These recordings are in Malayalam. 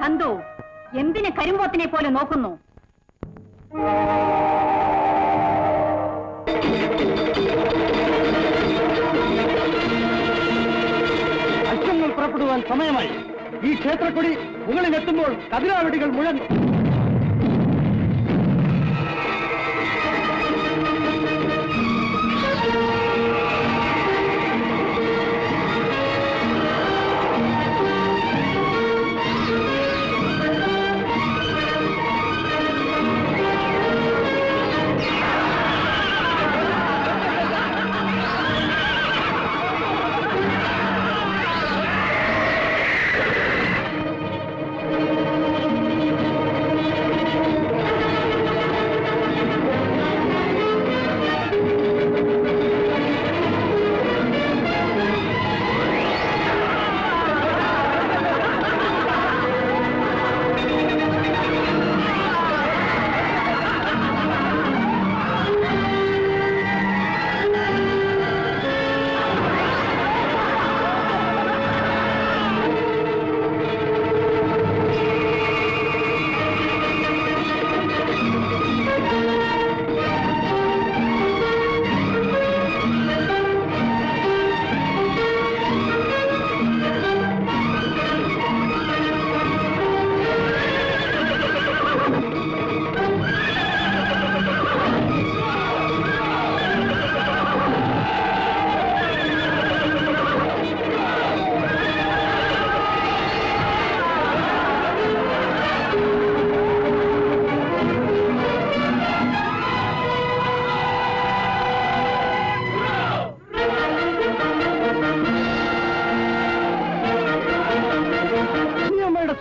ചന്തു, എന്തിന് കരിമ്പോത്തിനെ പോലെ നോക്കുന്നു? അശ്വങ്ങൾ പുറപ്പെടുവാൻ സമയമായി. ഈ ക്ഷേത്രക്കൊടി മുകളിലെത്തുമ്പോൾ കതിരാവടികൾ മുഴങ്ങും.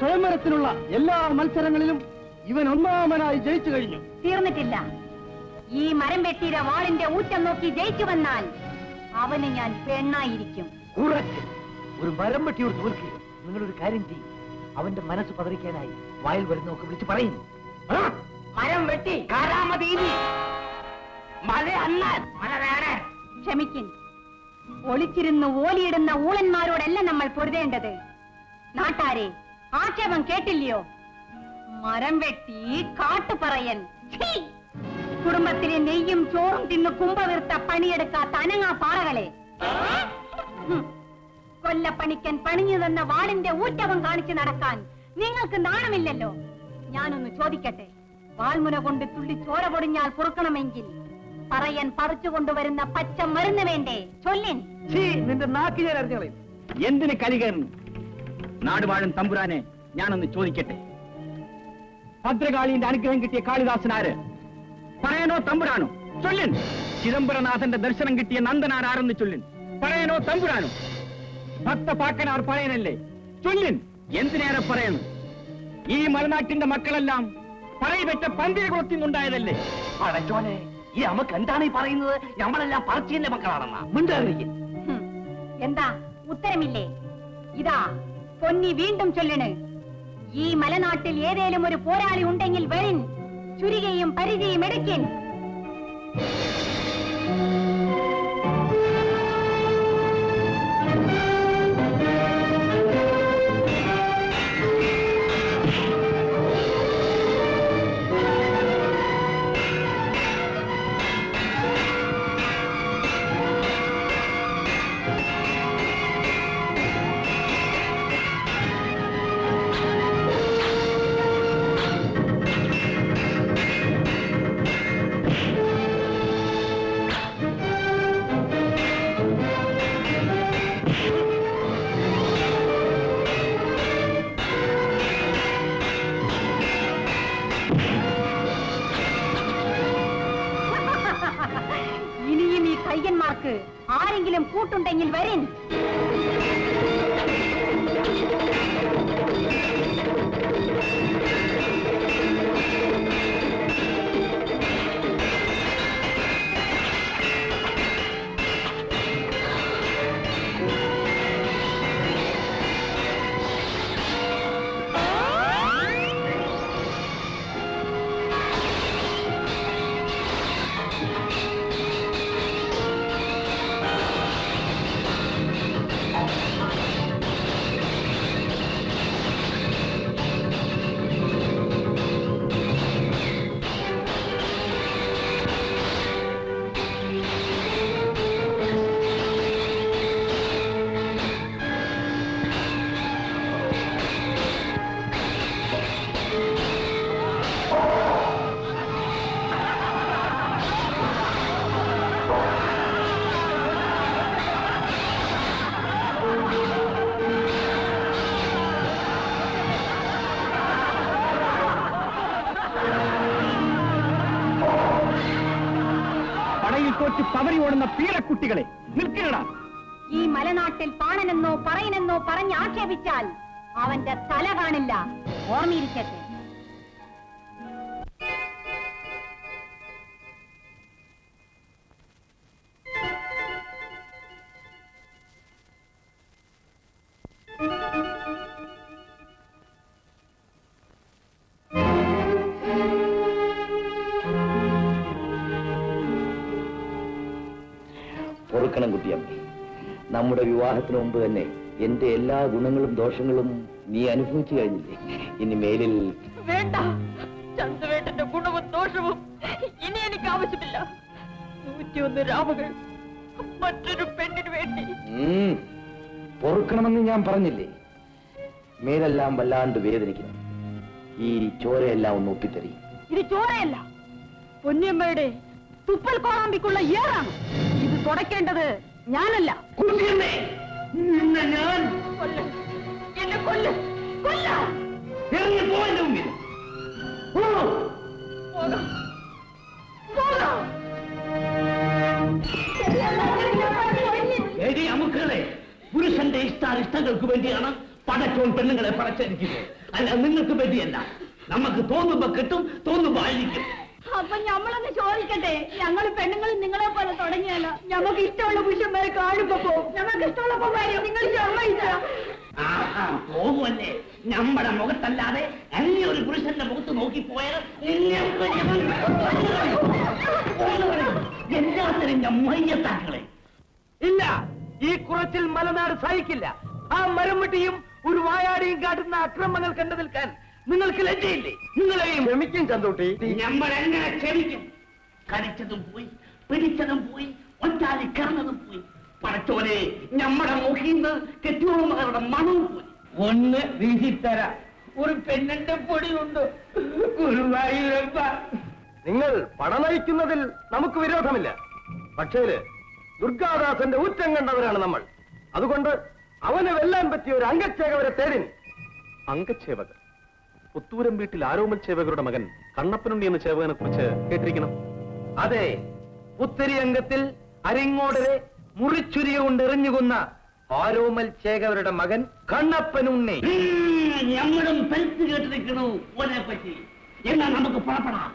സ്വയംവരത്തിനുള്ള എല്ലാ മത്സരങ്ങളിലും ഇവൻ ഒന്നാമനായി ജയിച്ചു കഴിഞ്ഞു. തീർന്നിട്ടില്ല. ഈ മരം വെട്ടിയുടെ വാളിന്റെ ഊറ്റം നോക്കി ജയിച്ചു വന്നാൽ അവന് ഞാൻ പെണ്ണായിരിക്കും. ഒരു മരം വെട്ടിയോട് തോൽക്കുക. നിങ്ങളൊരു കാര്യം ചെയ്യും. അവന്റെ മനസ്സ് പതറിക്കാനായി വായിൽ വരുന്നൊക്കെ വിളിച്ച് പറയുന്നു. മരം വെട്ടി ക്ഷമിക്കും. ഒളിച്ചിരുന്ന് ഓലിയിടുന്ന ഊളന്മാരോടല്ല നമ്മൾ പൊരുതേണ്ടത്. നാട്ടാരെ, ആക്ഷേപം കേട്ടില്ലയോ? മരം വെട്ടി കാട്ടുപറയൻ. കുടുംബത്തിലെ നെയ്യും ചോറും തിന്ന് കുമ്പവിർത്ത പണിയെടുക്കാത്ത അനങ്ങാ പാറകളെ. കൊല്ലപ്പണിക്കൻ പണിഞ്ഞു തന്ന വാളിന്റെ ഊറ്റവും കാണിച്ചു നടക്കാൻ നിങ്ങൾക്ക് നാണമില്ലല്ലോ. ഞാനൊന്ന് ചോദിക്കട്ടെ, വാൾമുന കൊണ്ട് തുള്ളി ചോര പൊടിഞ്ഞാൽ പൊറുക്കണമെങ്കിൽ പറയൻ പറിച്ചുകൊണ്ടുവരുന്ന പച്ച മരുന്ന് വേണ്ടേ? ചൊല്ലിൻ. നിന്റെ നാക്ക് ഞാൻ അറിഞ്ഞോളയും. എന്തിന് കലികേറുന്നു? നാടുവാഴും തമ്പുരാനെ ഞാനൊന്ന് ചോദിക്കട്ടെ, ഭദ്രകാളിന്റെ അനുഗ്രഹം കിട്ടിയ കാളിദാസനാര്? പറയണോ തമ്പുരാനോ? ചൊല്ലിൻ. ചിദംബരനാഥന്റെ ദർശനം കിട്ടിയ നന്ദനാരാരെന്ന് ചൊല്ലിൻ. പറയണോ തമ്പുരാനോ? ഭക്തപാക്കനാർ പറയനല്ലേ? ചൊല്ലിൻ. എന്തിനേറെ പറയുന്നു? ഈ മലനാട്ടിന്റെ മക്കളെല്ലാം പറയപ്പെട്ട പന്തിയെ കുളത്തിന്നുണ്ടായതല്ലേ? അടച്ചോനെ, ഈ അമ്മക്ക് എന്താണ് ഈ പറയുന്നത്? നമ്മളെല്ലാം പറച്ചിന്റെ മക്കളാണെന്നാ. മിണ്ടാതിരിക്കും. എന്താ ഉത്തരമില്ലേ? ഇതാ പൊന്നി വീണ്ടും ചൊല്ലണ്. ഈ മലനാട്ടിൽ ഏതേലും ഒരു പോരാളി ഉണ്ടെങ്കിൽ വരിൻ, ചുരികയും പരിചയും എടുക്കിൻ. കയ്യന്മാർക്ക് ആരെങ്കിലും കൂട്ടുണ്ടെങ്കിൽ വരിൻ. ഓടുന്ന പീറക്കുട്ടികളെ നിൽക്കണടാ. ഈ മലനാട്ടിൽ പാണനെന്നോ പറയനെന്നോ പറഞ്ഞ് ആക്ഷേപിച്ചാൽ അവന്റെ തല കാണില്ല, ഓർമ്മയിരിക്കട്ടെ. പൊറുക്കണം കുട്ടിയമ്മേ, നമ്മുടെ വിവാഹത്തിന് മുമ്പ് തന്നെ എന്റെ എല്ലാ ഗുണങ്ങളും ദോഷങ്ങളും നീ അനുഭവിച്ചു കഴിഞ്ഞില്ലേ? ഇനി മേലിൽ വേണ്ട, ചന്തുവേട്ടന്റെ ഗുണവും ദോഷവും ഇനി എനിക്ക് ആവശ്യമില്ല. 101 രാവുകൾ മറ്റൊരു പെണ്ണിന് വേണ്ടി. പൊറുക്കണമെന്ന് ഞാൻ പറഞ്ഞില്ലേ? മേലെല്ലാം വല്ലാണ്ട് വേദനിക്കണം. ഈ ചോരയെല്ലാം ഒന്ന് ഒപ്പിത്തെറിയും. ഇത് ചോരയല്ല, പൊന്നിയമ്മയുടെ തുപ്പൽ കോളാമ്പിക്കുള്ള ഏറാണ്. ഇത് തുടയ്ക്കേണ്ടത് ഞാനല്ല. ഞാൻ കൊല്ല്, എന്നെ കൊല്ല്, കൊല്ല. ഇറങ്ങിപ്പോ എന്റെ മുമ്പിൽ. പോകാം, പോകാം. എടി അമുക്കളെ, പുരുഷന്റെ ഇഷ്ടാനിഷ്ടങ്ങൾക്ക് വേണ്ടിയാണ് പടച്ചോൻ പെണ്ണുങ്ങളെ പടച്ചിരിക്കുന്നത്. അല്ല, നിങ്ങൾക്ക് വേണ്ടിയല്ല. നമുക്ക് തോന്നുമ്പോ കിട്ടും, തോന്നുമ്പോ ആയിരിക്കും. അപ്പൊ ഞമ്മളൊന്ന് ചോദിക്കട്ടെ, ഞങ്ങൾ പെണ്ണുങ്ങൾ നിങ്ങളെ പോലെ തുടങ്ങിയാലോ? നമുക്ക് ഇഷ്ടമുള്ള പുരുഷന്മാരെ കാണുമ്പോ പോകും, നമുക്ക് ഇഷ്ടമുള്ളപ്പോ വരും. നിങ്ങൾ സമ്മതിച്ച പോകുമല്ലേ? നമ്മുടെ മുഖത്തല്ലാതെ അന്യ ഒരു പുരുഷന്റെ മുഖത്ത് നോക്കിപ്പോയാൽ എല്ലാത്തിനും മയ്യത്താക്കളെ. ഇല്ല, ഈ കുറച്ചിൽ മലനാട് സഹിക്കില്ല. ആ മരംവെട്ടിയും ഒരു വായാടിയും കാട്ടുന്ന അക്രമങ്ങൾ കണ്ടു നിൽക്കാൻ നിങ്ങൾക്ക് ലജ്ജയില്ലേ? നിങ്ങളെയും ക്ഷമിക്കും ചന്തൂട്ടി. നമ്മളെങ്ങനെ ക്ഷമിക്കും? കടിച്ചതും പോയി, പിടിച്ചതും പോയി, ഒറ്റാലി കറന്നതും പോയി. പടച്ചോനെ, നമ്മുടെ മുഖീന്ന് കെട്ടിയോളുമാരുടെ മണവും പോയി. ഒന്ന് വീശിത്തര, ഒരു പെണ്ണിന്റെ പൊടിയുണ്ട്. ഗുരുവായൂരപ്പ, നിങ്ങൾ പട നയിക്കുന്നതിൽ നമുക്ക് വിരോധമില്ല. പക്ഷേ ദുർഗാദാസന്റെ ഊറ്റം കണ്ടവരാണ് നമ്മൾ. അതുകൊണ്ട് അവന് വെല്ലാൻ പറ്റിയ ഒരു അംഗച്ചേവകരെ തേടിൻ. അംഗച്ചേവകർ? പുത്തൂരം വീട്ടിൽ ആരോമൽ ചേവകരുടെ മകൻ കണ്ണപ്പനുണ്ണി എന്ന ചേവകനെ കുറിച്ച് കേട്ടിരിക്കണം. അതെ, പുത്തരി അംഗത്തിൽ അരിങ്ങോടരെ മുറിച്ചുരിയ കൊണ്ട് എറിഞ്ഞുകൊന്ന ആരോമൽ ചേകവരുടെ മകൻ കണ്ണപ്പനുണ്ണി. ഞങ്ങളും പെരുത്ത് കേട്ടിരിക്കണു ഓനെ പറ്റി. എന്നാ നമുക്ക് പുറപ്പെടാം.